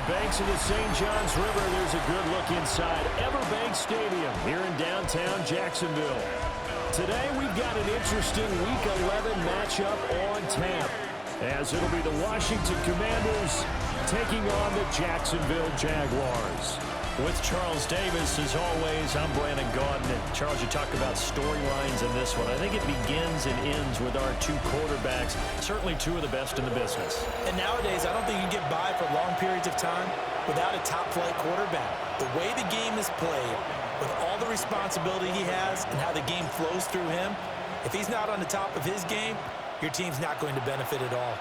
banks of the St. Johns River, there's a good look inside Everbank Stadium here in downtown Jacksonville. Today we've got an interesting Week 11 matchup on tap, as it'll be the Washington Commanders taking on the Jacksonville Jaguars. With Charles Davis, as always, I'm Brandon Gaudin. And Charles, you talk about storylines in this one. I think it begins and ends with our two quarterbacks, certainly two of the best in the business. And nowadays, I don't think you can get by for long periods of time without a top-flight quarterback. The way the game is played, with all the responsibility he has and how the game flows through him, if he's not on the top of his game, your team's not going to benefit at all.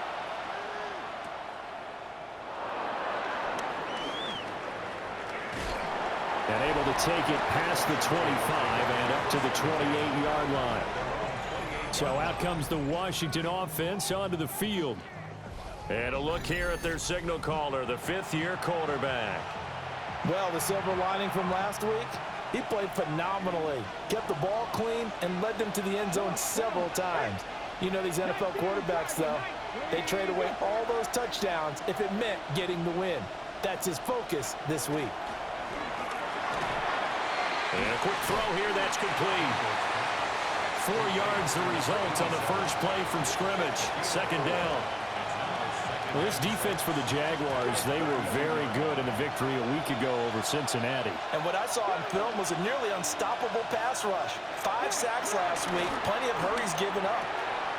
And able to take it past the 25 and up to the 28-yard line. So out comes the Washington offense onto the field. And a look here at their signal caller, the fifth-year quarterback. Well, the silver lining from last week, he played phenomenally. Kept the ball clean and led them to the end zone several times. You know these NFL quarterbacks, though, they trade away all those touchdowns if it meant getting the win. That's his focus this week. And a quick throw here, that's complete. 4 yards the result on the first play from scrimmage. Second down. Well, this defense for the Jaguars, they were very good in the victory a week ago over Cincinnati. And what I saw on film was a nearly unstoppable pass rush. 5 sacks last week, plenty of hurries given up.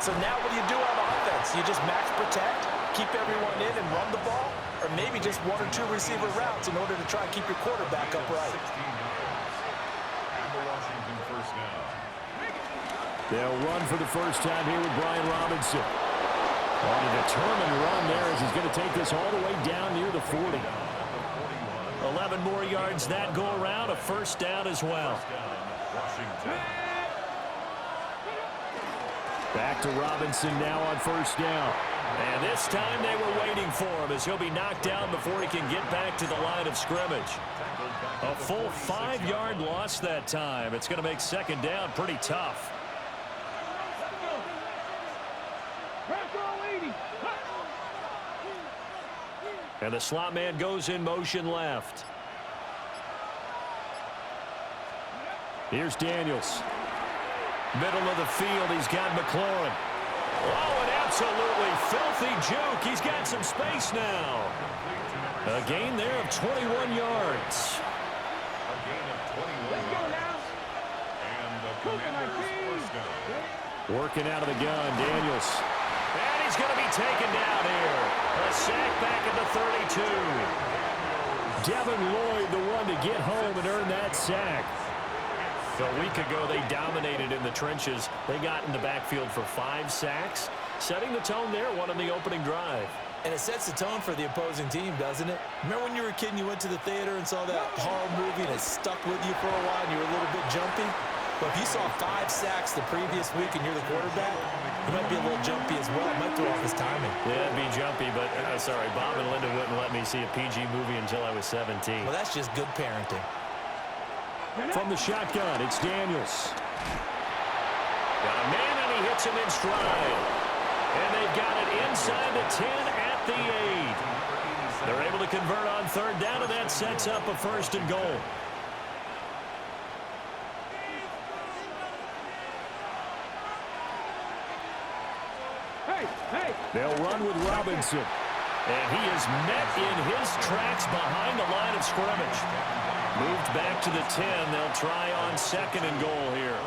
So now what do you do on offense? You just max protect, keep everyone in and run the ball? Or maybe just 1 or 2 receiver routes in order to try and keep your quarterback upright? They'll run for the first time here with Brian Robinson. On a determined run there as he's going to take this all the way down near the 40. 11 more yards that go around, a first down as well. Back to Robinson now on first down. And this time they were waiting for him as he'll be knocked down before he can get back to the line of scrimmage. A full 5-yard loss that time. It's going to make second down pretty tough. And the slot man goes in motion left. Here's Daniels. Middle of the field, he's got McLaurin. Oh, an absolutely filthy juke. He's got some space now. A gain there of 21 yards. Working out of the gun, Daniels. And he's going to be taken down here. A sack back at the 32. Devin Lloyd, the one to get home and earn that sack. A week ago, they dominated in the trenches. They got in the backfield for 5 sacks, setting the tone there, one on the opening drive. And it sets the tone for the opposing team, doesn't it? Remember when you were a kid and you went to the theater and saw that horror movie and it stuck with you for a while and you were a little bit jumpy? Well, if you saw 5 sacks the previous week and you're the quarterback, you might be a little jumpy as well. It might throw off his timing. Yeah, it'd be jumpy, but sorry, Bob and Linda wouldn't let me see a PG movie until I was 17. Well, that's just good parenting. From the shotgun, it's Daniels. Got a man, and he hits him in stride. And they've got it inside the 10 at the 8. They're able to convert on third down, and that sets up a first and goal. They'll run with Robinson. And he is met in his tracks behind the line of scrimmage. Moved back to the 10. They'll try on second and goal here.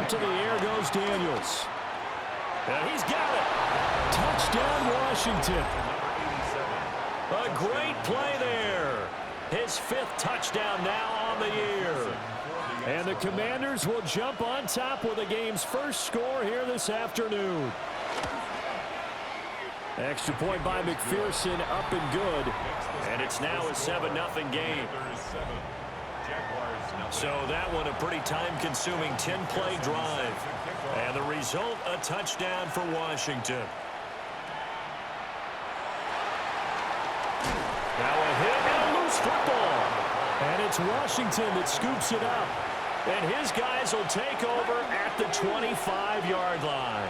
To the air goes Daniels. And he's got it. Touchdown, Washington. A great play there. His 5th touchdown now on the year. And the Commanders will jump on top with the game's first score here this afternoon. Extra point by McPherson, up and good. And it's now a 7-0 game. So that one a pretty time-consuming 10-play drive. And the result, a touchdown for Washington. Now a hit and a loose football. And it's Washington that scoops it up. And his guys will take over at the 25-yard line.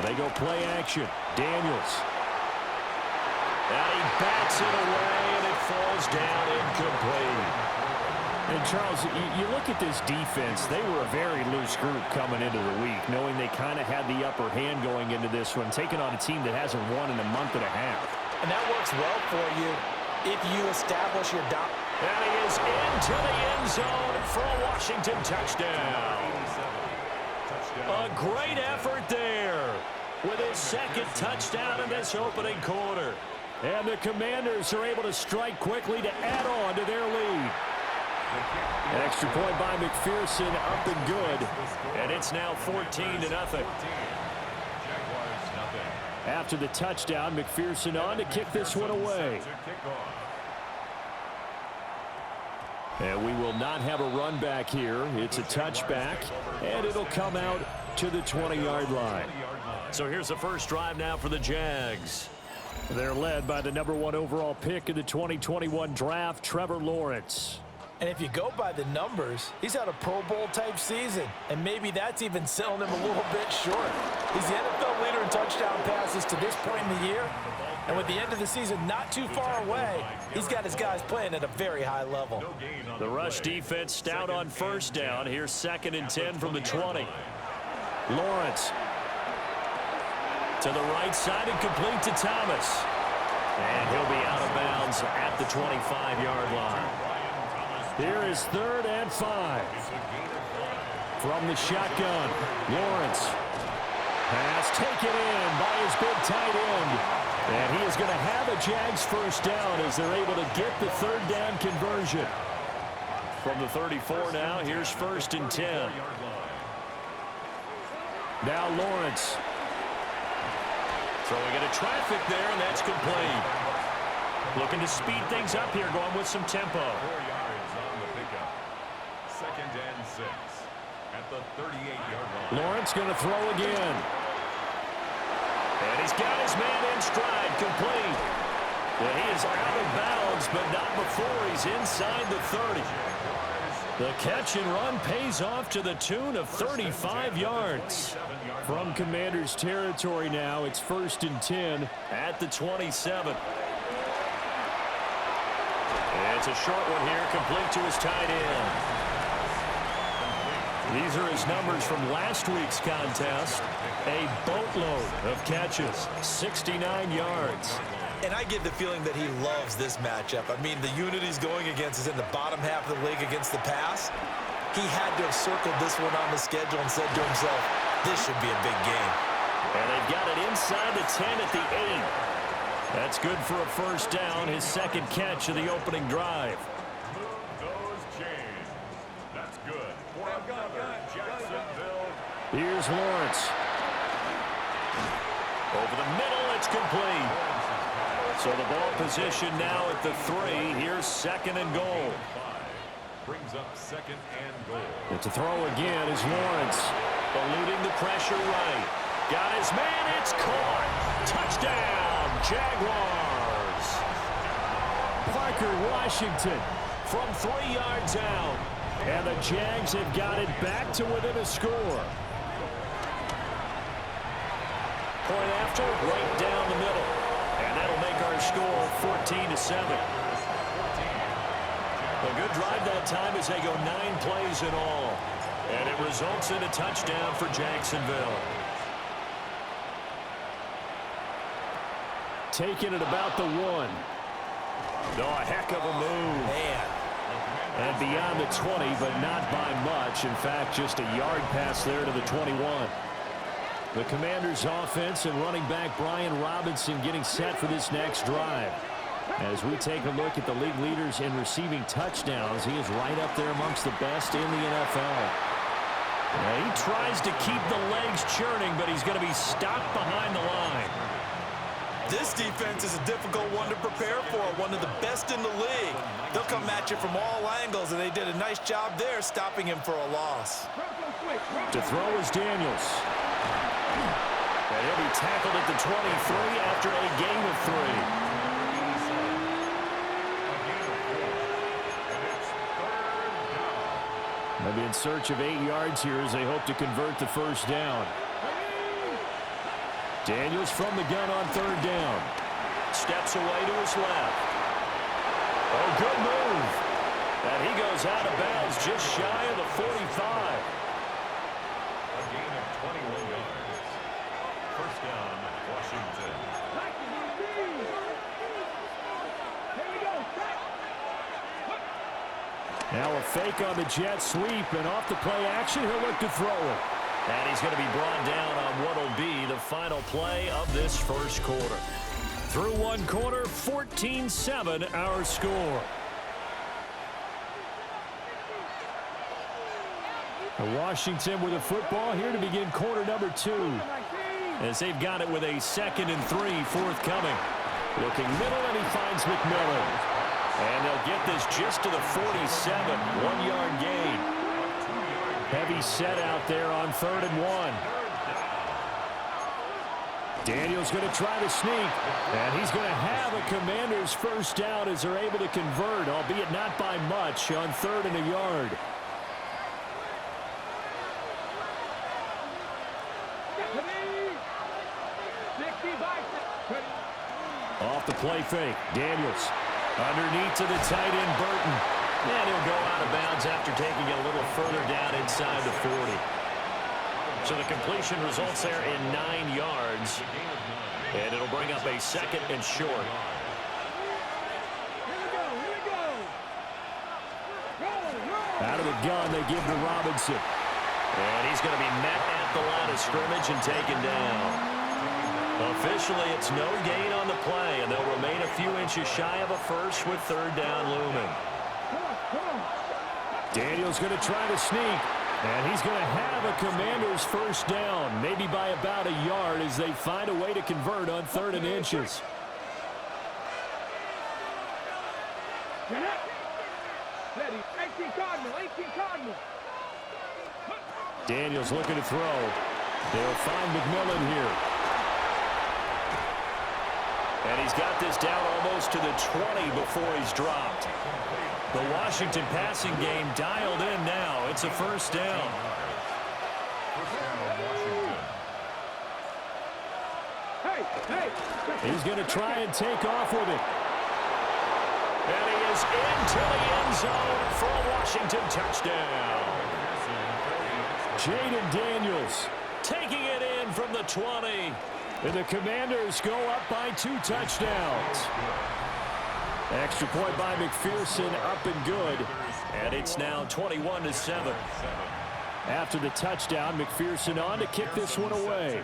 They go play action. Daniels. And he bats it away, and it falls down incomplete. And, Charles, you look at this defense. They were a very loose group coming into the week, knowing they kind of had the upper hand going into this one, taking on a team that hasn't won in a month and a half. And that works well for you if you establish your dominance. And he is into the end zone for a Washington touchdown. A great effort there with his second touchdown in this opening quarter. And the Commanders are able to strike quickly to add on to their lead. An extra point by McPherson, up and good. And it's now 14-0. After the touchdown, McPherson on to kick this one away. And we will not have a run back here. It's a touchback, and it'll come out to the 20-yard line. So here's the first drive now for the Jags. They're led by the #1 overall pick in the 2021 draft, Trevor Lawrence. And if you go by the numbers, he's had a Pro Bowl-type season, and maybe that's even selling him a little bit short. He's the NFL leader in touchdown passes to this point in the year, and with the end of the season not too far away, he's got his guys playing at a very high level. The rush defense stout on first down. Here's 2nd and 10 from the 20. Lawrence to the right side and complete to Thomas. And he'll be out of bounds at the 25-yard line. Here is 3rd and 5. From the shotgun, Lawrence. Pass taken in by his big tight end. And he is going to have a Jags first down as they're able to get the 3rd down conversion. From the 34 now, here's 1st and 10. Now Lawrence. Throwing into traffic there, and that's complete. Looking to speed things up here, going with some tempo. 4 yards on the pickup. 2nd and 6 at the 38-yard line. Lawrence going to throw again. And he's got his man in stride, complete. And he is out of bounds, but not before he's inside the 30. The catch and run pays off to the tune of 35 yards. From Commanders territory now, it's 1st and 10 at the 27. It's a short one here, complete to his tight end. These are his numbers from last week's contest. A boatload of catches, 69 yards. And I get the feeling that he loves this matchup. I mean, the unit he's going against is in the bottom half of the league against the pass. He had to have circled this one on the schedule and said to himself, this should be a big game. And they've got it inside the 10 at the 8. That's good for a first down, his 2nd catch of the opening drive. Move those chains. That's good. For another Jacksonville. Here's Lawrence. Over the middle, it's complete. So the ball position now at the 3. Here's 2nd and goal. Brings up 2nd and goal. And to throw again is Lawrence. Eluding the pressure right. Got his man, it's caught. Touchdown, Jaguars. Parker Washington from 3 yards out. And the Jags have got it back to within a score. Point after, right down the middle. And that'll make our score 14-7. A good drive that time as they go 9 plays in all. And it results in a touchdown for Jacksonville. Taking it about the 1. Oh, a heck of a move. Man. And beyond the 20, but not by much. In fact, just a yard pass there to the 21. The Commanders' offense and running back Brian Robinson getting set for this next drive. As we take a look at the league leaders in receiving touchdowns, he is right up there amongst the best in the NFL. Now, he tries to keep the legs churning, but he's going to be stopped behind the line. This defense is a difficult one to prepare for, one of the best in the league. They'll come at you from all angles, and they did a nice job there stopping him for a loss. To throw is Daniels. And he'll be tackled at the 23 after a gain of 3. They'll be in search of 8 yards here as they hope to convert the first down. Daniels from the gun on third down. Steps away to his left. Oh, good move. And he goes out of bounds just shy of the 45. A gain of 21 yards. First down, Washington. Now a fake on the jet sweep, and off the play action, he'll look to throw it. And he's going to be brought down on what will be the final play of this first quarter. Through one quarter, 14-7 our score. Washington with a football here to begin quarter number 2. As they've got it with a 2nd and 3 forthcoming. Looking middle, and he finds McMillan. And they'll get this just to the 47, 1-yard gain. Heavy set out there on 3rd and 1. Daniels going to try to sneak, and he's going to have a Commanders first down as they're able to convert, albeit not by much, on 3rd and a yard. Off the play fake, Daniels. Underneath to the tight end, Burton. And he'll go out of bounds after taking it a little further down inside the 40. So the completion results there in 9 yards. And it'll bring up a 2nd and short. Out of the gun, they give to Robinson. And he's going to be met at the line of scrimmage and taken down. Officially, it's no gain on the play, and they'll remain a few inches shy of a first with 3rd down looming. Daniels going to try to sneak, and he's going to have a Commanders first down, maybe by about a yard as they find a way to convert on 3rd and inches. Daniels looking to throw. They'll find McMillan here. And he's got this down almost to the 20 before he's dropped. The Washington passing game dialed in now. It's a first down. He's going to try and take off with it. And he is into the end zone for a Washington touchdown. Jaden Daniels taking it in from the 20. And the Commanders go up by 2 touchdowns. Extra point by McPherson, up and good. And it's now 21-7. After the touchdown, McPherson on to kick this one away.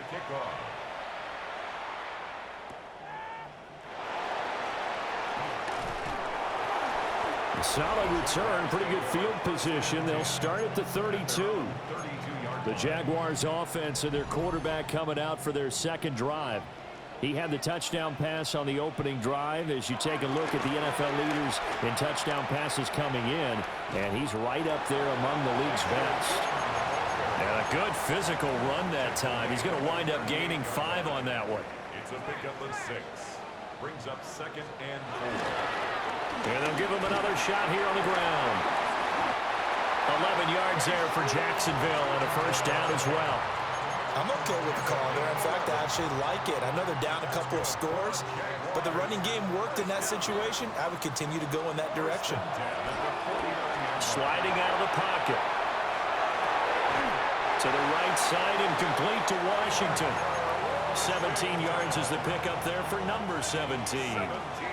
A solid return, pretty good field position. They'll start at the 32. The Jaguars offense and their quarterback coming out for their 2nd drive. He had the touchdown pass on the opening drive. As you take a look at the NFL leaders in touchdown passes coming in, and he's right up there among the league's best. And a good physical run that time. He's going to wind up gaining 5 on that one. It's a pickup of 6. Brings up 2nd and 4. And they'll give him another shot here on the ground. 11 yards there for Jacksonville and a first down as well. I'm okay with the call there. In fact, I actually like it. I know they're down a couple of scores, but the running game worked in that situation. I would continue to go in that direction. Sliding out of the pocket. To the right side and complete to Washington. 17 yards is the pickup there for number 17.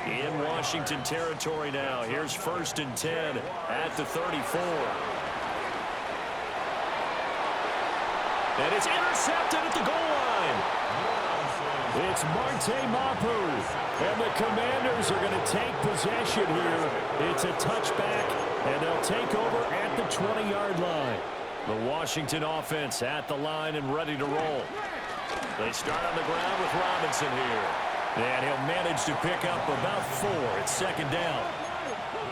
In Washington territory now. Here's 1st and 10 at the 34. And it's intercepted at the goal line. It's Marte Mapu. And the Commanders are going to take possession here. It's a touchback, and they'll take over at the 20-yard line. The Washington offense at the line and ready to roll. They start on the ground with Robinson here. And he'll manage to pick up about 4. It's 2nd down.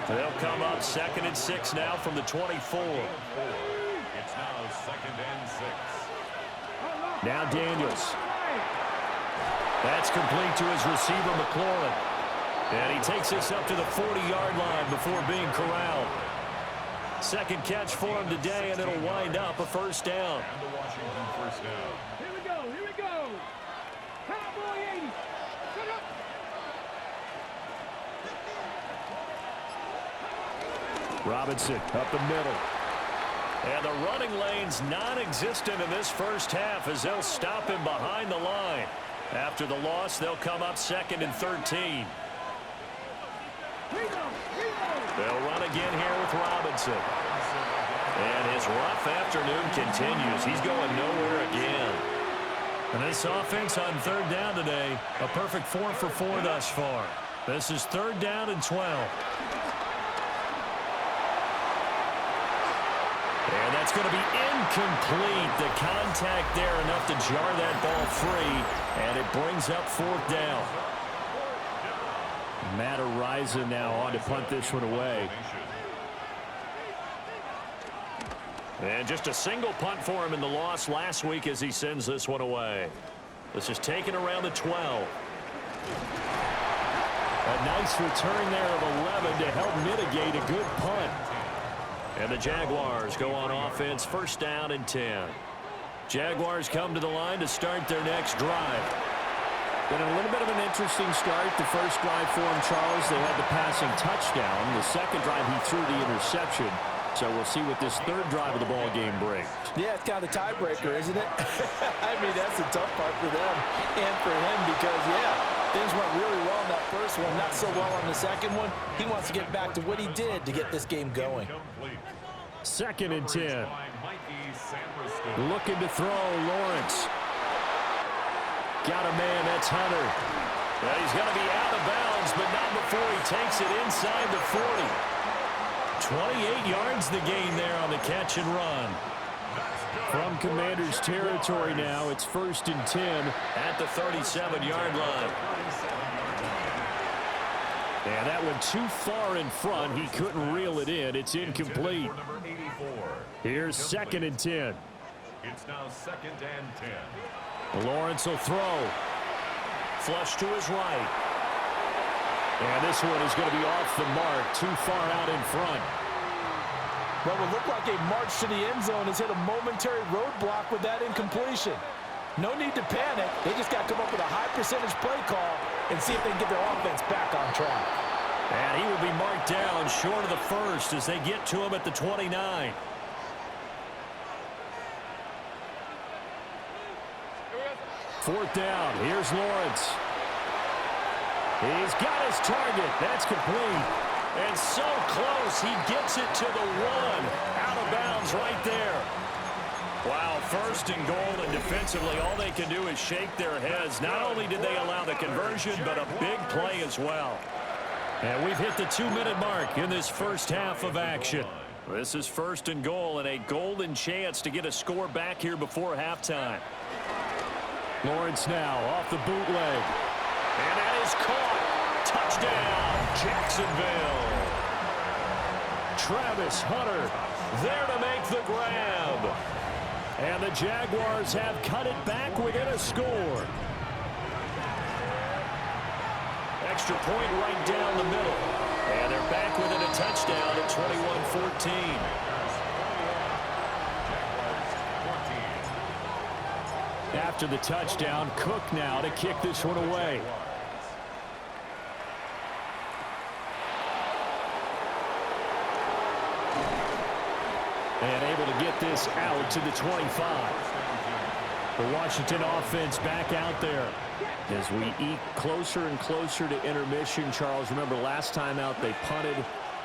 They'll come up 2nd and 6 now from the 24. It's now 2nd and 6. Now Daniels. That's complete to his receiver, McLaurin. And he takes this up to the 40-yard line before being corralled. 2nd catch for him today, and it'll wind up a first down. And the Washington first down. Here we go. Hey. Robinson up the middle. And the running lane's non-existent in this first half as they'll stop him behind the line. After the loss, they'll come up 2nd and 13. They'll run again here with Robinson. And his rough afternoon continues. He's going nowhere again. And this offense on 3rd down today, a perfect 4 for 4 thus far. This is 3rd down and 12. And that's going to be incomplete. The contact there enough to jar that ball free. And it brings up 4th down. Matt Araiza now on to punt this one away. And just a single punt for him in the loss last week as he sends this one away. This is taken around the 12. A nice return there of 11 to help mitigate a good punt. And the Jaguars go on offense, 1st down and 10. Jaguars come to the line to start their next drive. Been a little bit of an interesting start. The first drive for him, Charles, they had the passing touchdown. The second drive, he threw the interception. So we'll see what this 3rd drive of the ball game brings. Yeah, it's kind of the tiebreaker, isn't it? I mean, that's the tough part for them and for him because, yeah, things went really well in that first one, not so well on the second one. He wants to get back to what he did to get this game going. 2nd and 10. Looking to throw, Lawrence. Got a man, that's Hunter. Well, he's going to be out of bounds, but not before he takes it inside the 40. 28 yards the gain there on the catch and run. From Commanders territory now, it's 1st and 10 at the 37-yard line. And that one too far in front. He couldn't reel it in. It's incomplete. Here's 2nd and 10. It's now 2nd and 10. Lawrence will throw. Flush to his right. And this one is going to be off the mark, too far out in front. What would look like a march to the end zone has hit a momentary roadblock with that incompletion. No need to panic. They just got to come up with a high percentage play call and see if they can get their offense back on track. And he will be marked down short of the first as they get to him at the 29. Fourth down. Here's Lawrence. He's got his target. That's complete. And so close. He gets it to the 1. Out of bounds right there. Wow, 1st and goal, and defensively all they can do is shake their heads. Not only did they allow the conversion, but a big play as well. And we've hit the 2-minute mark in this first half of action. This is 1st and goal and a golden chance to get a score back here before halftime. Lawrence now off the bootleg. And that is caught. Touchdown, Jacksonville. Travis Hunter there to make the grab. And the Jaguars have cut it back within a score. Extra point right down the middle. And they're back within a touchdown at 21-14. After the touchdown, Cook now to kick this one away. And able to get this out to the 25. The Washington offense back out there. As we eke closer and closer to intermission, Charles, remember last time out they punted.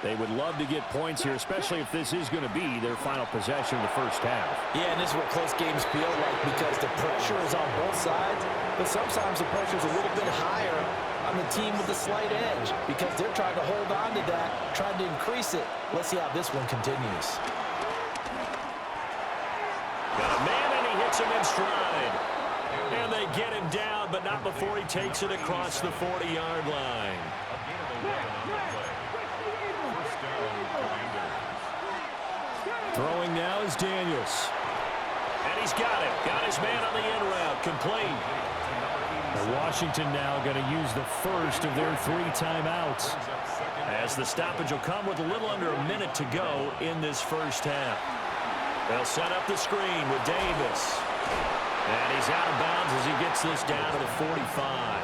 They would love to get points here, especially if this is going to be their final possession of the first half. Yeah, and this is what close games feel like because the pressure is on both sides, but sometimes the pressure is a little bit higher on the team with the slight edge because they're trying to hold on to that, trying to increase it. Let's see how this one continues. Got a man, and he hits him in stride. And they get him down, but not before he takes it across the 40-yard line. Throwing now is Daniels. And he's got it. Got his man on the in route. Complete. And Washington now going to use the first of their 3 timeouts. As the stoppage will come with a little under a minute to go in this first half. They'll set up the screen with Davis. And he's out of bounds as he gets this down to the 45.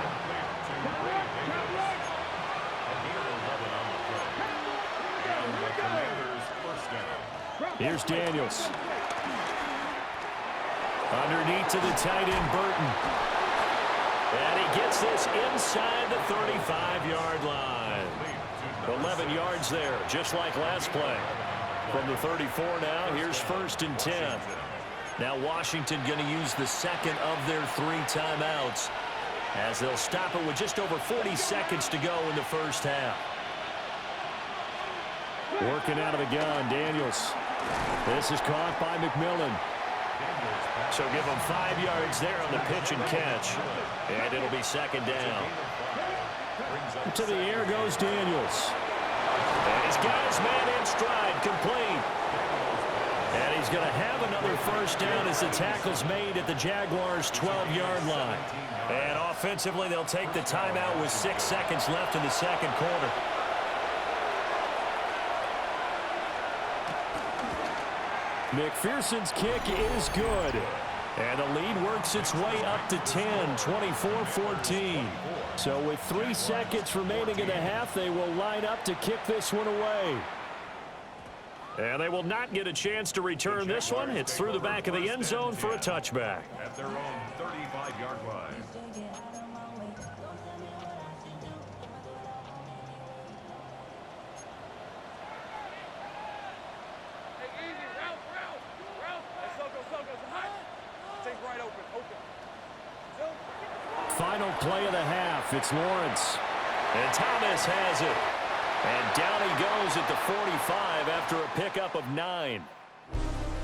And the Commanders Here's Daniels. Underneath to the tight end, Burton. And he gets this inside the 35-yard line. 11 yards there, just like last play. From the 34 now, here's 1st and 10. Now Washington going to use the second of their 3 timeouts as they'll stop it with just over 40 seconds to go in the first half. Working out of the gun, Daniels. This is caught by McMillan. So give him 5 yards there on the pitch and catch. And it'll be 2nd down. To the air goes Daniels. And he's got his man in stride, complete. And he's going to have another 1st down as the tackle's made at the Jaguars' 12-yard line. And offensively, they'll take the timeout with 6 seconds left in the 2nd quarter. McPherson's kick is good. And the lead works its way up to 10, 24-14. So with 3 seconds remaining in the half, they will line up to kick this one away. And they will not get a chance to return this one. It's through the back of the end zone for a touchback. At their own 35-yard line. Final play of the half. It's Lawrence. And Thomas has it. And down he goes at the 45 after a pickup of 9.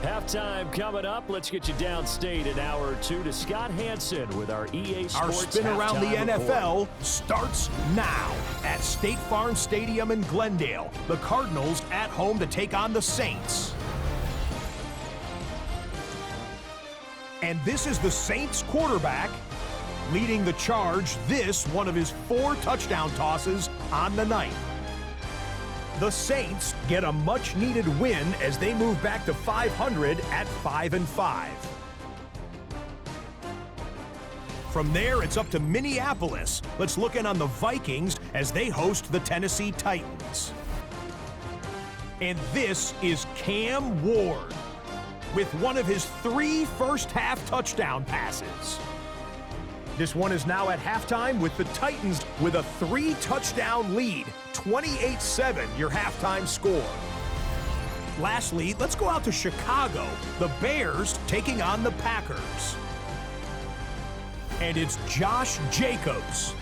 Halftime coming up. Let's get you downstate an hour or two to Scott Hansen with our EA Sports. Our spin around the NFL report starts now at State Farm Stadium in Glendale. The Cardinals at home to take on the Saints. And this is the Saints quarterback leading the charge. This one of his 4 touchdown tosses on the night. The Saints get a much-needed win as they move back to 500 at 5-5. From there, it's up to Minneapolis. Let's look in on the Vikings as they host the Tennessee Titans. And this is Cam Ward with one of his 3 first-half touchdown passes. This one is now at halftime with the Titans with a 3-touchdown lead. 28-7, your halftime score. Lastly, let's go out to Chicago. The Bears taking on the Packers. And it's Josh Jacobs.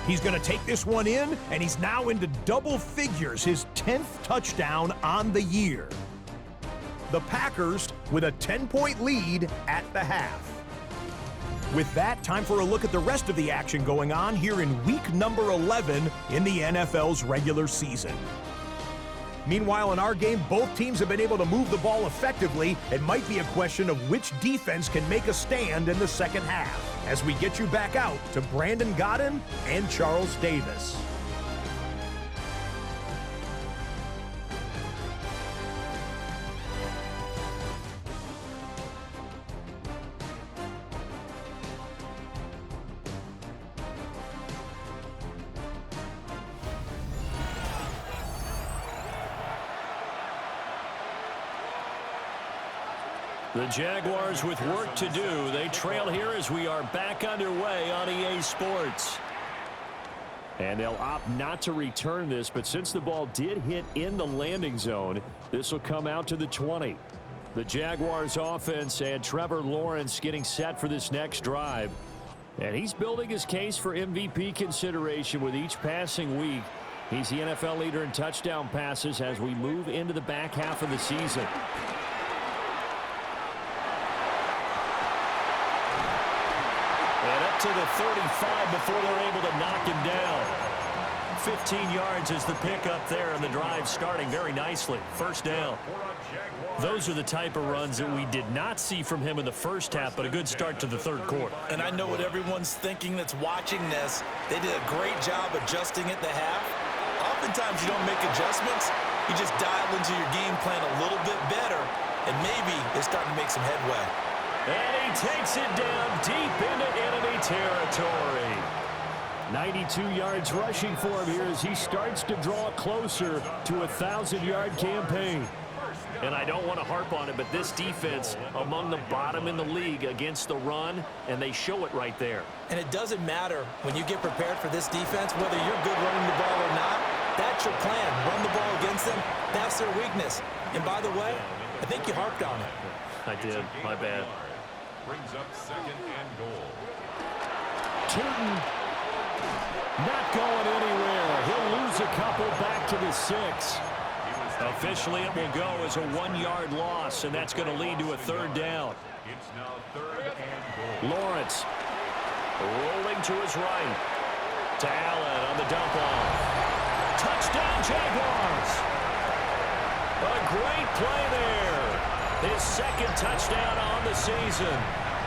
He's going to take this one in, and he's now into double figures, his 10th touchdown on the year. The Packers with a 10-point lead at the half. With that, time for a look at the rest of the action going on here in week number 11 in the NFL's regular season. Meanwhile, in our game, both teams have been able to move the ball effectively. It might be a question of which defense can make a stand in the second half, as we get you back out to Brandon Godden and Charles Davis. The Jaguars with work to do. They trail here as we are back underway on EA Sports. And they'll opt not to return this, but since the ball did hit in the landing zone, this will come out to the 20. The Jaguars offense and Trevor Lawrence getting set for this next drive. And he's building his case for MVP consideration with each passing week. He's the NFL leader in touchdown passes as we move into the back half of the season. To the 35 before they're able to knock him down. 15 yards is the pickup there, and the drive starting very nicely. First down. Those are the type of runs that we did not see from him in the first half, but a good start to the third quarter. And I know what everyone's thinking that's watching this. They did a great job adjusting at the half. Oftentimes you don't make adjustments. You just dial into your game plan a little bit better, and maybe they're starting to make some headway. And he takes it down deep into enemy territory. 92 yards rushing for him here as he starts to draw closer to a 1,000-yard campaign. And I don't want to harp on it, but this defense among the bottom in the league against the run, and they show it right there. And it doesn't matter when you get prepared for this defense, whether you're good running the ball or not. That's your plan. Run the ball against them. That's their weakness. And by the way, I think you harped on it. I did. My bad. Brings up 2nd and goal. Tootin not going anywhere. He'll lose a couple back to the 6. Officially, it will go as a 1-yard loss, and that's going to lead to a 3rd down. It's now 3rd and goal. Lawrence rolling to his right. To Allen on the dump off. Touchdown, Jaguars. A great play there. His 2nd touchdown on the season.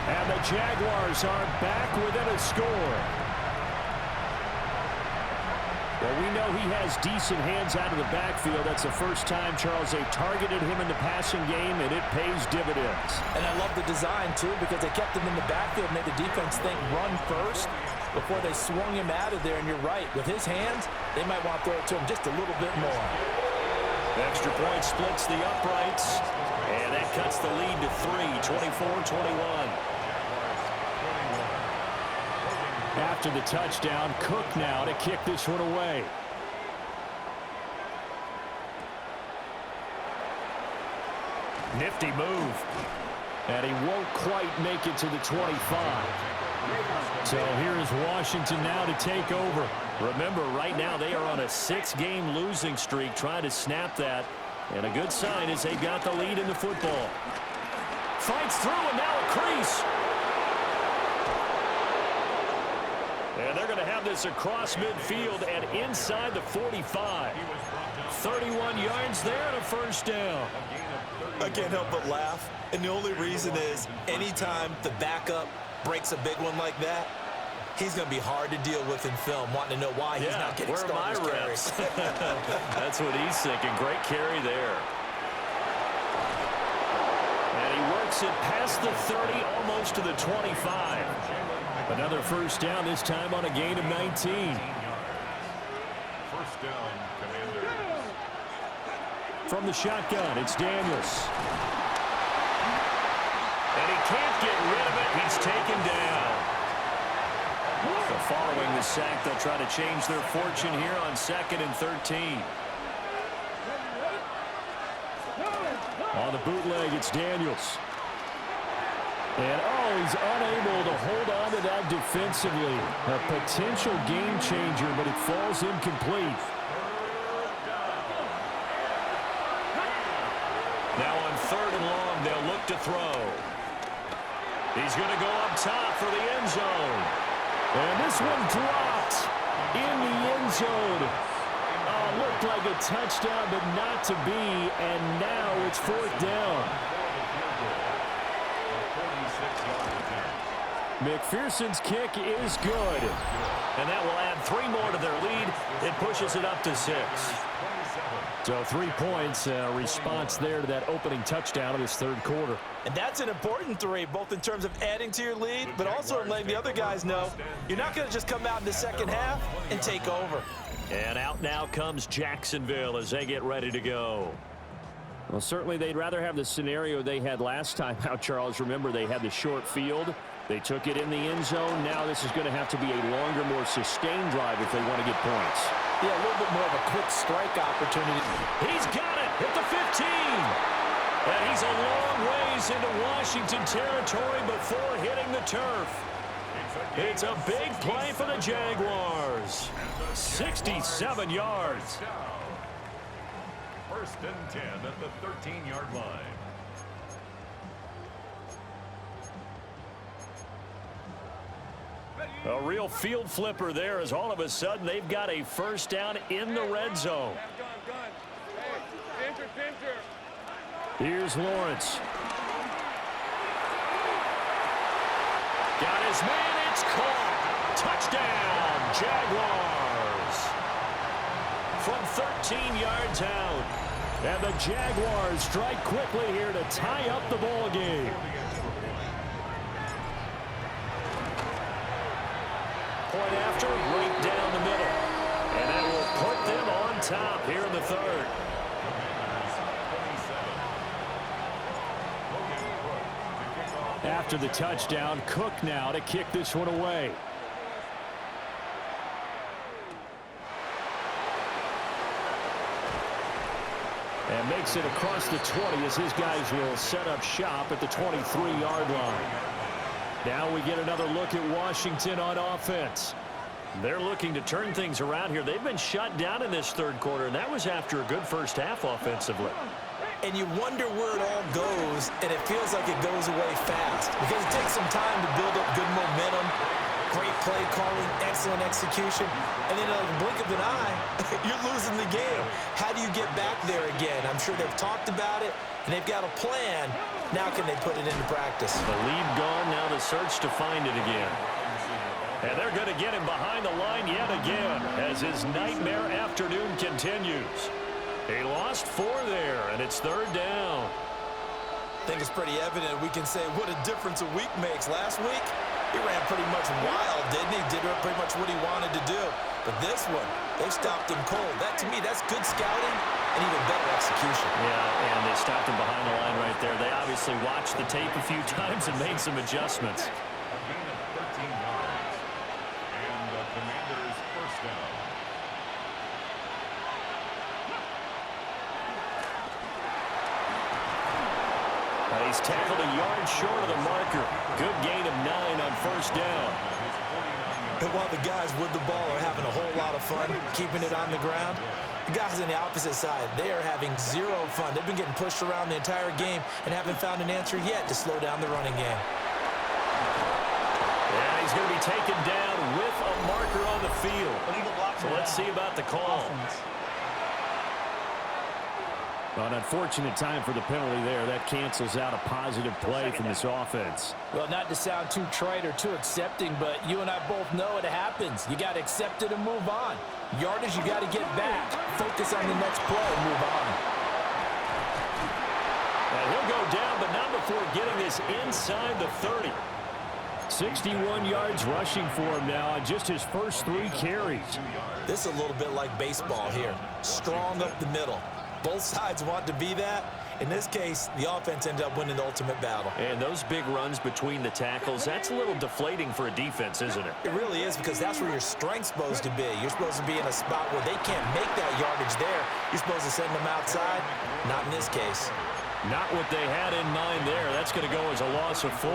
And the Jaguars are back within a score. Well, we know he has decent hands out of the backfield. That's the first time, Charles, they targeted him in the passing game, and it pays dividends. And I love the design, too, because they kept him in the backfield, made the defense think run first before they swung him out of there. And you're right, with his hands, they might want to throw it to him just a little bit more. The extra point splits the uprights, and that cuts the lead to 3, 24-21. After the touchdown, Cook now to kick this one away. Nifty move. And he won't quite make it to the 25. So here is Washington now to take over. Remember, right now they are on a 6-game losing streak, trying to snap that. And a good sign is they've got the lead in the football. Fights through, and now a crease. And they're going to have this across midfield and inside the 45. 31 yards there and a 1st down. I can't help but laugh. And the only reason is anytime the backup breaks a big one like that, he's going to be hard to deal with in film, wanting to know why he's not getting starters carries. That's what he's thinking. Great carry there. And he works it past the 30, almost to the 25. Another 1st down, this time on a gain of 19. 1st down, Commanders. From the shotgun, it's Daniels. And he can't get rid of it. He's taken down. So following the sack, they'll try to change their fortune here on 2nd and 13. On the bootleg, it's Daniels. And, he's unable to hold on to that defensively. A potential game changer, but it falls incomplete. Now on 3rd and long, they'll look to throw. He's going to go up top for the end zone. And this one dropped in the end zone. Looked like a touchdown, but not to be. And now it's 4th down. McPherson's kick is good. And that will add 3 more to their lead. It pushes it up to 6. So 3 points, response there to that opening touchdown of this 3rd quarter. And that's an important 3, both in terms of adding to your lead, but also in letting the other guys know you're not going to just come out in the 2nd half and take over. And out now comes Jacksonville as they get ready to go. Well, certainly they'd rather have the scenario they had last time out, Charles. Remember, they had the short field. They took it in the end zone. Now this is going to have to be a longer, more sustained drive if they want to get points. Yeah, a little bit more of a quick strike opportunity. He's got it at the 15. And he's a long ways into Washington territory before hitting the turf. It's a big play for the Jaguars. 67 yards. 1st and 10 at the 13-yard line. A real field flipper there as all of a sudden they've got a 1st down in the red zone. Here's Lawrence. Got his man, it's caught. Touchdown, Jaguars. From 13 yards out. And the Jaguars strike quickly here to tie up the ball game. Point after, right down the middle. And that will put them on top here in the 3rd. After the touchdown, Cook now to kick this one away. And makes it across the 20 as his guys will set up shop at the 23-yard line. Now we get another look at Washington on offense. They're looking to turn things around here. They've been shut down in this third quarter, and that was after a good first half offensively. And you wonder where it all goes, and it feels like it goes away fast because it takes some time to build up good momentum, great play calling, excellent execution, and then in a blink of an eye, you're losing the game. How do you get back there again? I'm sure they've talked about it, and they've got a plan. Now can they put it into practice? The lead gone, now the search to find it again. And they're going to get him behind the line yet again as his nightmare afternoon continues. He lost 4 there, and it's third down. I think it's pretty evident we can say what a difference a week makes. Last week, he ran pretty much wild, didn't he? Did pretty much what he wanted to do. But this one, they stopped him cold. That, to me, that's good scouting and even better execution. Yeah, and they stopped him behind the line right there. They obviously watched the tape a few times and made some adjustments. A gain of 13 yards. And the Commanders' first down. He's tackled a yard short of the marker. Good gain of 9 on first down. And while the guys with the ball are having a whole lot of fun keeping it on the ground, the guys on the opposite side, they are having zero fun. They've been getting pushed around the entire game and haven't found an answer yet to slow down the running game. And he's going to be taken down with a marker on the field. So let's see about the call. Well, an unfortunate time for the penalty there. That cancels out a positive play from this offense. Well, not to sound too trite or too accepting, but you and I both know it happens. You got to accept it and move on. Yardage, you got to get back. Focus on the next play and move on. And he'll go down, but not before getting this inside the 30. 61 yards rushing for him now on just his first 3 carries. This is a little bit like baseball here. Strong up the middle. Both sides want to be that. In this case, the offense ended up winning the ultimate battle. And those big runs between the tackles, that's a little deflating for a defense, isn't it? It really is, because that's where your strength's supposed to be. You're supposed to be in a spot where they can't make that yardage there. You're supposed to send them outside. Not in this case. Not what they had in mind there. That's going to go as a loss of 4.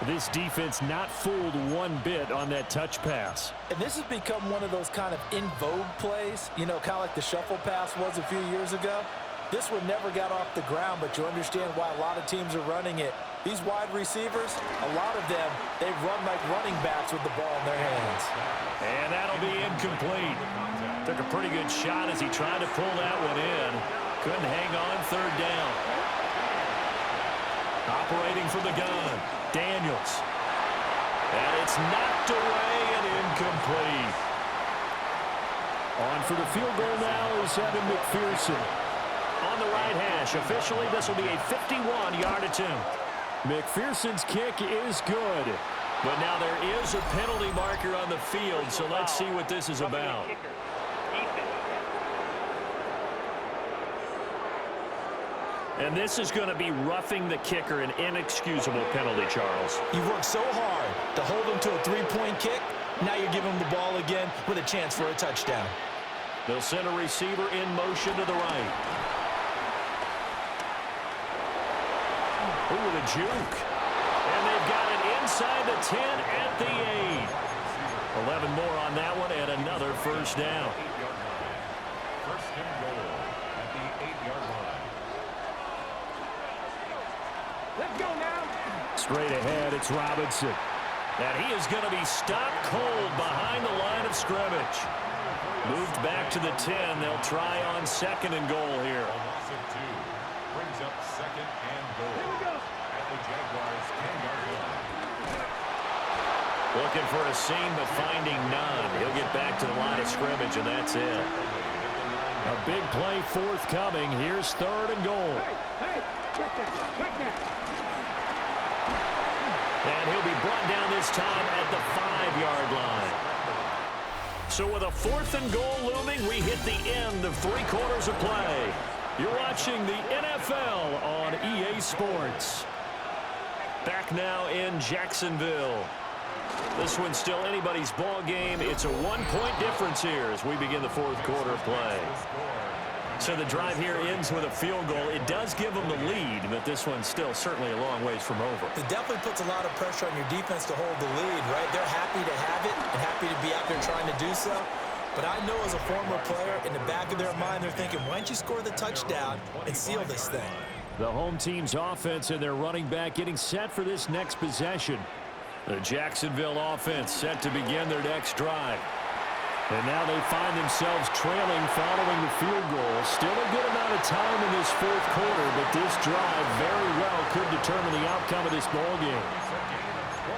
This defense not fooled one bit on that touch pass. And this has become one of those kind of in vogue plays, you know, kind of like the shuffle pass was a few years ago. This one never got off the ground, but you understand why a lot of teams are running it. These wide receivers, a lot of them, they run like running backs with the ball in their hands. And that'll be incomplete. Took a pretty good shot as he tried to pull that one in. Couldn't hang on third down. Operating from the gun, Daniels. And it's knocked away and incomplete. On for the field goal now is Evan McPherson. On the right hash, officially this will be a 51-yard attempt. McPherson's kick is good. But now there is a penalty marker on the field, so let's see what this is about. And this is going to be roughing the kicker, an inexcusable penalty, Charles. You've worked so hard to hold him to a 3-point kick. Now you're giving him the ball again with a chance for a touchdown. They'll send a receiver in motion to the right. Ooh, with a juke. And they've got it inside the 10 at the 8. 11 more on that one and another first down. First and goal at the 8-yard line. Let's go now. Straight ahead, it's Robinson. And he is going to be stopped cold behind the line of scrimmage. Moved back to the 10. They'll try on second and goal here. A loss of 2 brings up second and goal at the Jaguars' 10-yard line. Looking for a seam, but finding none. He'll get back to the line of scrimmage, and that's it. A big play forthcoming. Here's third and goal. Hey, check that. And he'll be brought down this time at the 5-yard line. So with a fourth and goal looming, we hit the end of 3 quarters of play. You're watching the NFL on EA Sports. Back now in Jacksonville. This one's still anybody's ball game. It's a one-point difference here as we begin the fourth quarter play. So the drive here ends with a field goal. It does give them the lead, but this one's still certainly a long ways from over. It definitely puts a lot of pressure on your defense to hold the lead, right? They're happy to have it and happy to be out there trying to do so. But I know as a former player, in the back of their mind, they're thinking, why don't you score the touchdown and seal this thing? The home team's offense and their running back getting set for this next possession. The Jacksonville offense set to begin their next drive. And now they find themselves trailing following the field goal. Still a good amount of time in this fourth quarter, but this drive very well could determine the outcome of this ball game.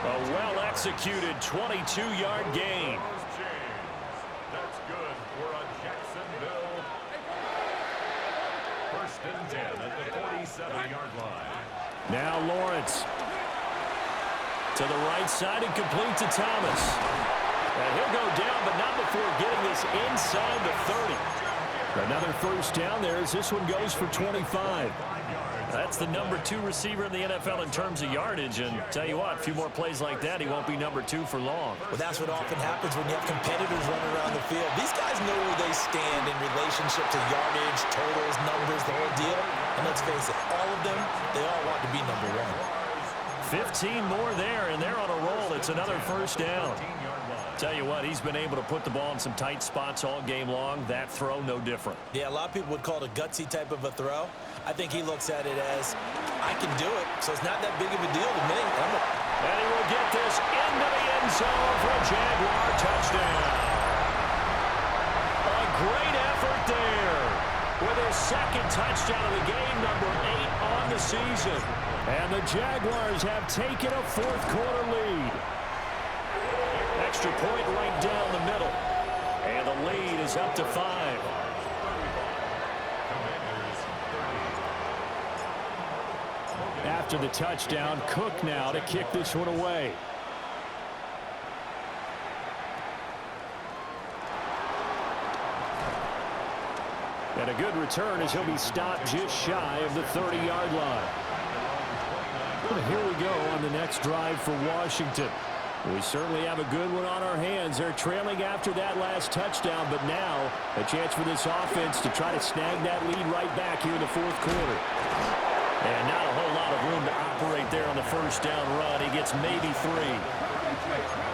A well-executed 22-yard gain. That's good for a Jacksonville. First and 10 at the 47-yard line. Now Lawrence. To the right side and complete to Thomas. And he'll go down, but not before getting this inside the 30. Another first down there as this one goes for 25. That's the number 2 receiver in the NFL in terms of yardage. And tell you what, a few more plays like that, he won't be number 2 for long. Well, that's what often happens when you have competitors running around the field. These guys know where they stand in relationship to yardage, totals, numbers, the whole deal. And let's face it, all of them, they all want to be number 1. 15 more there, and they're on a roll. It's another first down. Tell you what, he's been able to put the ball in some tight spots all game long. That throw, no different. Yeah, a lot of people would call it a gutsy type of a throw. I think he looks at it as, I can do it, so it's not that big of a deal to me. And he will get this into the end zone for a Jaguar touchdown. A great effort there with his second touchdown of the game, number 8 on the season. And the Jaguars have taken a fourth quarter lead. Extra point right down the middle. And the lead is up to 5. After the touchdown, Cook now to kick this one away. And a good return as he'll be stopped just shy of the 30-yard line. And here we go on the next drive for Washington. We certainly have a good one on our hands. They're trailing after that last touchdown, but now a chance for this offense to try to snag that lead right back here in the fourth quarter. And not a whole lot of room to operate there on the first down run. He gets maybe 3.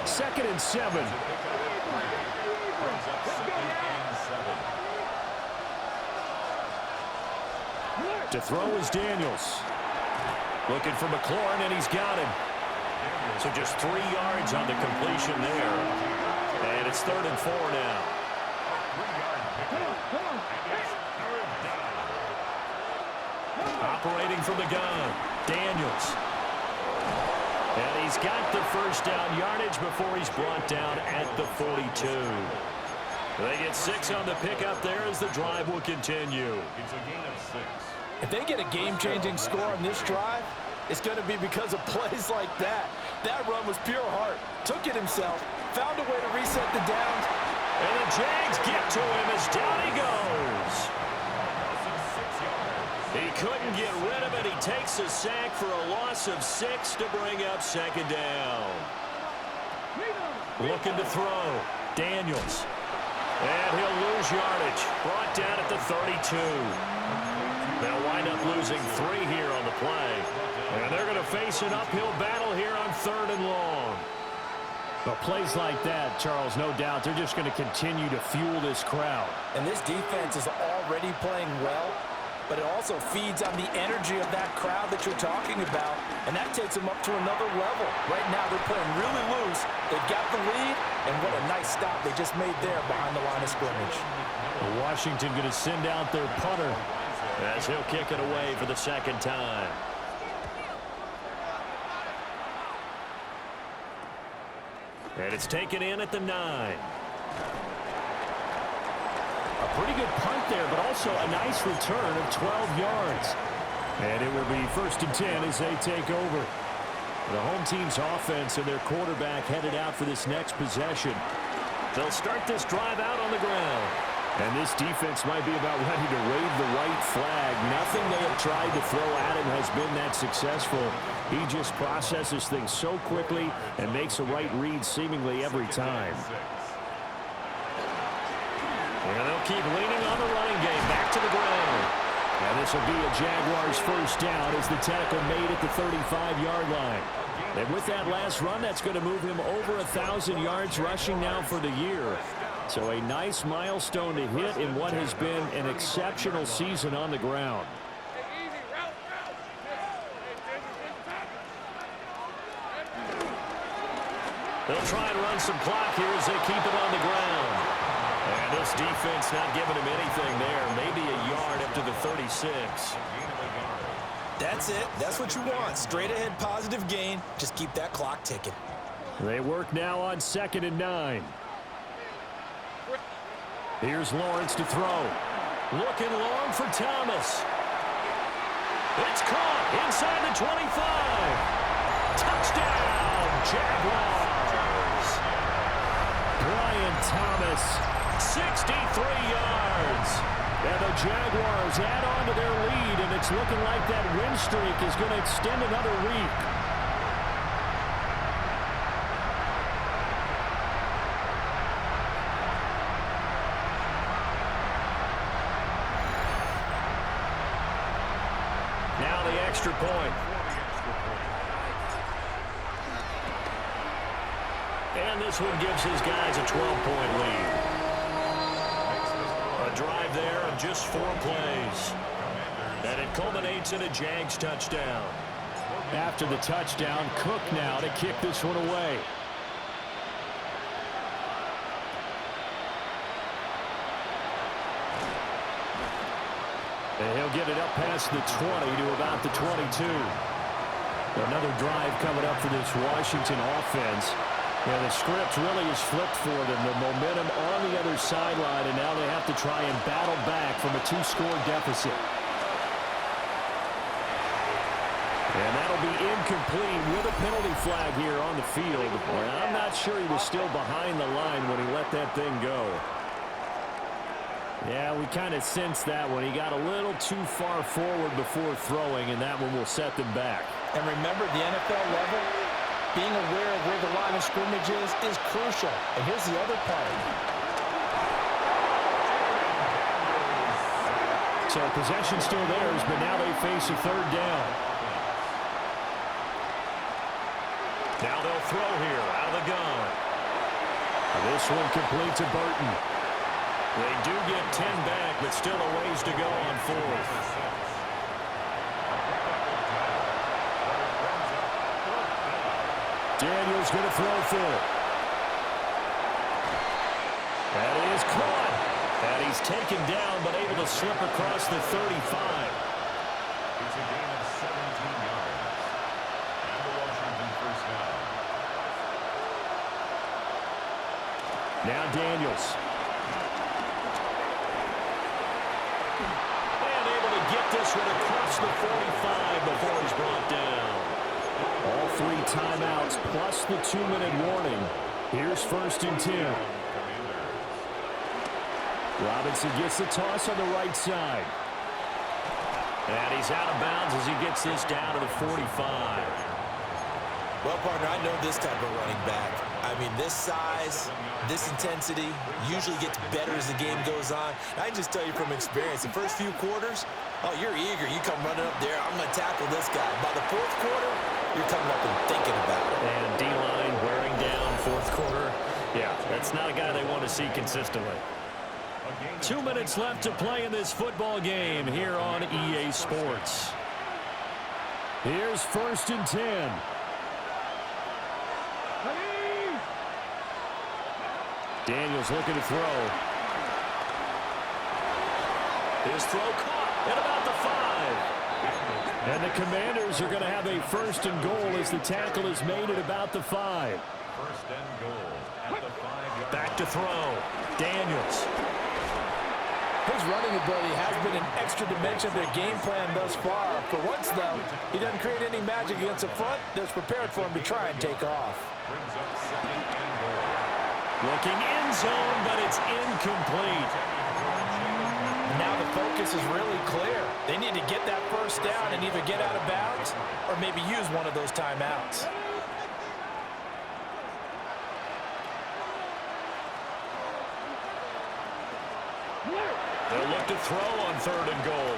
2nd and 7. To throw is Daniels. Looking for McLaurin, and he's got him. So just 3 yards on the completion there. And it's 3rd and 4 now. Operating from the gun, Daniels. And he's got the first down yardage before he's brought down at the 42. They get 6 on the pickup there as the drive will continue. It's a gain of 6. If they get a game-changing score on this drive, it's going to be because of plays like that. That run was pure heart. Took it himself, found a way to reset the downs. And the Jags get to him as down he goes. He couldn't get rid of it. He takes a sack for a loss of 6 to bring up 2nd down. Looking to throw. Daniels. And he'll lose yardage. Brought down at the 32. They'll wind up losing 3 here on the play. And they're going to face an uphill battle here on 3rd and long. But plays like that, Charles, no doubt, they're just going to continue to fuel this crowd. And this defense is already playing well, but it also feeds on the energy of that crowd that you're talking about, and that takes them up to another level. Right now, they're playing really loose. They've got the lead, and what a nice stop they just made there behind the line of scrimmage. Washington going to send out their punter as he'll kick it away for the 2nd time. And it's taken in at the 9. A pretty good punt there, but also a nice return of 12 yards. And it will be 1st and 10 as they take over. The home team's offense and their quarterback headed out for this next possession. They'll start this drive out on the ground. And this defense might be about ready to wave the white flag. Nothing they have tried to throw at him has been that successful. He just processes things so quickly and makes a right read seemingly every time. And they'll keep leaning on the running game. Back to the ground. And this will be a Jaguars first down as the tackle made at the 35-yard line. And with that last run, that's going to move him over 1,000 yards rushing now for the year. So a nice milestone to hit in what has been an exceptional season on the ground. They'll try and run some clock here as they keep it on the ground. And this defense not giving him anything there. Maybe a yard up to the 36. That's it. That's what you want. Straight ahead positive gain. Just keep that clock ticking. They work now on 2nd and 9. Here's Lawrence to throw. Looking long for Thomas. It's caught inside the 25. Touchdown, Jaguars. Brian Thomas, 63 yards. And the Jaguars add on to their lead, and it's looking like that win streak is going to extend another week. Now the extra point. And this one gives his guys a 12-point lead. A drive there of just 4 plays. And it culminates in a Jags touchdown. After the touchdown, Cook now to kick this one away. And he'll get it up past the 20 to about the 22. Another drive coming up for this Washington offense. And the script really is flipped for them. The momentum on the other sideline, and now they have to try and battle back from a 2-score deficit. And that'll be incomplete with a penalty flag here on the field. And I'm not sure he was still behind the line when he let that thing go. Yeah, we kind of sensed that when he got a little too far forward before throwing, and that one will set them back. And remember, the NFL level, being aware of where the line of scrimmage is crucial. And here's the other part. So possession still theirs, but now they face a 3rd down. Now they'll throw here out of the gun. This one complete to Burton. They do get 10 back, but still a ways to go on 4th. Daniels going to throw for it. That is caught. And he's taken down, but able to slip across the 35. It's a gain of 17 yards. And the Washington first down. Now Daniels. And able to get this one across the 45 before he's brought down. All 3 timeouts plus the 2-minute warning. Here's 1st and 10. Robinson gets the toss on the right side. And he's out of bounds as he gets this down to the 45. Well, partner, I know this type of running back. I mean, this size, this intensity usually gets better as the game goes on. I can just tell you from experience, the first few quarters, oh, you're eager. You come running up there, I'm going to tackle this guy. By the 4th quarter, you're coming up and thinking about it. And D-line wearing down 4th quarter. Yeah, that's not a guy they want to see consistently. 2 minutes left to play in this football game here on EA Sports. Here's 1st and 10. Daniels looking to throw. His throw caught at about the 5. And the Commanders are going to have a 1st and goal as the tackle is made at about the 5. 1st and goal at the 5-yard. Back to throw. Daniels. His running ability has been an extra dimension of their game plan thus far. For once, though, he doesn't create any magic against the front that's prepared for him to try and take off. Brings up 2nd and goal. Looking end zone, but it's incomplete. focus is really clear. They need to get that first down and either get out of bounds or maybe use one of those timeouts. They'll look to throw on 3rd and goal.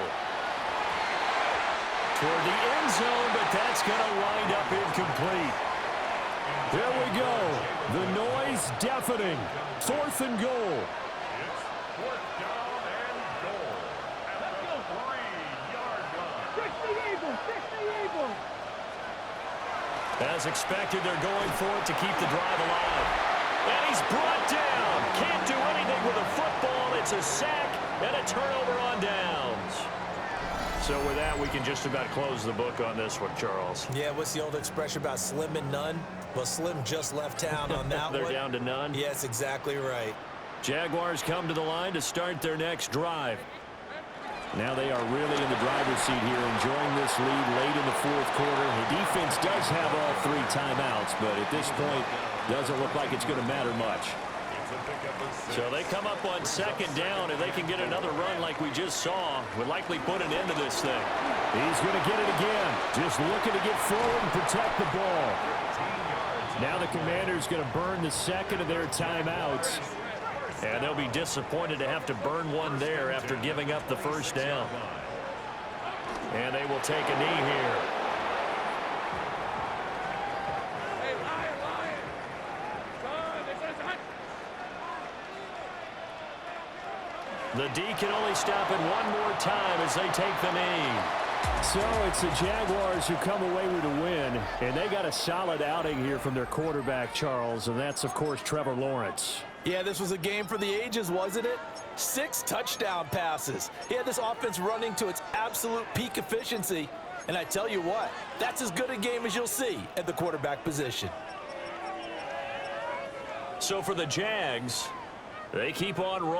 Toward the end zone, but that's going to wind up incomplete. There we go. The noise deafening. 4th and goal. It's 4th down and goal at the 3-yard line. Fix the Eagles! Fix the Eagles! As expected, they're going for it to keep the drive alive. And he's brought down. Can't do anything with a football. It's a sack and a turnover on downs. So with that, we can just about close the book on this one, Charles. Yeah, what's the old expression about slim and none? Well, Slim just left town on that They're one. down to none? Yes, exactly right. Jaguars come to the line to start their next drive. Now they are really in the driver's seat here, enjoying this lead late in the 4th quarter. The defense does have all 3 timeouts, but at this point, doesn't look like it's going to matter much. So they come up on 2nd down, and they can get another run like we just saw. Would likely put an end to this thing. He's going to get it again. Just looking to get forward and protect the ball. Now the Commanders going to burn the 2nd of their timeouts. And they'll be disappointed to have to burn one there after giving up the 1st down. And they will take a knee here. The D can only stop it one more time as they take the knee. So it's the Jaguars who come away with a win, and they got a solid outing here from their quarterback, Charles, and that's, of course, Trevor Lawrence. Yeah, this was a game for the ages, wasn't it? 6 touchdown passes. He had this offense running to its absolute peak efficiency, and I tell you what, that's as good a game as you'll see at the quarterback position. So for the Jags, they keep on rolling.